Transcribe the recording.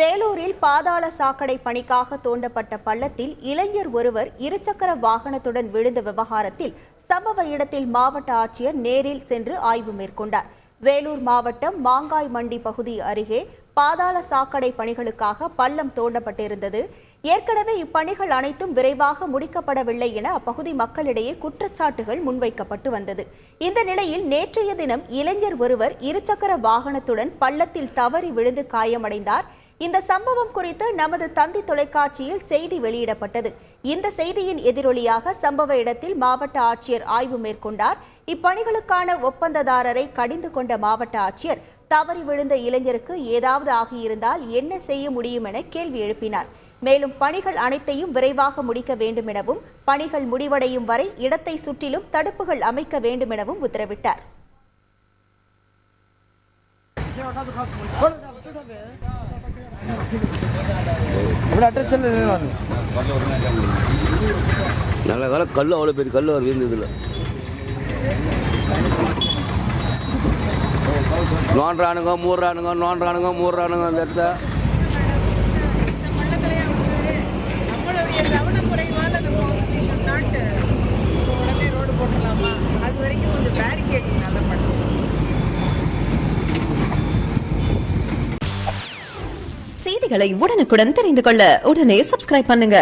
வேலூரில் பாதாள சாக்கடை பணிக்காக தோண்டப்பட்ட பள்ளத்தில் இளைஞர் ஒருவர் இருசக்கர வாகனத்துடன் விழுந்த விவகாரத்தில் சம்பவ இடத்தில் மாவட்ட ஆட்சியர் நேரில் சென்று ஆய்வு மேற்கொண்டார். வேலூர் மாவட்டம் மாங்காய் மண்டி பகுதி அருகே பாதாள சாக்கடை பணிகளுக்காக பள்ளம் தோண்டப்பட்டிருந்தது. ஏற்கனவே இப்பணிகள் அனைத்தும் விரைவாக முடிக்கப்படவில்லை என அப்பகுதி மக்களிடையே குற்றச்சாட்டுகள் முன்வைக்கப்பட்டு வந்தது. இந்த நிலையில் நேற்றைய தினம் இளைஞர் ஒருவர் இருசக்கர வாகனத்துடன் பள்ளத்தில் தவறி விழுந்து காயமடைந்தார். இந்த சம்பவம் குறித்து நமது தந்தி தொலைக்காட்சியில் செய்தி வெளியிடப்பட்டது. இந்த செய்தியின் எதிரொலியாக சம்பவ இடத்தில் மாவட்ட ஆட்சியர் ஆய்வு மேற்கொண்டார். இப்பணிகளுக்கான ஒப்பந்ததாரரை கடிந்து கொண்ட மாவட்ட ஆட்சியர் தவறி விழுந்த இளைஞருக்கு ஏதாவது ஆகியிருந்தால் என்ன செய்ய முடியும் என கேள்வி எழுப்பினார். மேலும் பணிகள் அனைத்தையும் விரைவாக முடிக்க வேண்டும் எனவும் பணிகள் முடிவடையும் வரை இடத்தை சுற்றிலும் தடுப்புகள் அமைக்க வேண்டும் எனவும் உத்தரவிட்டார். நல்ல காலம் கல் அவ்வளோ பெரிய கல் அவர் வீழ்ந்ததில்லை. நோன்றானுங்க மூடுறானுங்க அந்த இடத்த செய்திகளை உடனுக்குடன் தெரிந்து கொள்ள உடனே சப்ஸ்கிரைப் பண்ணுங்க.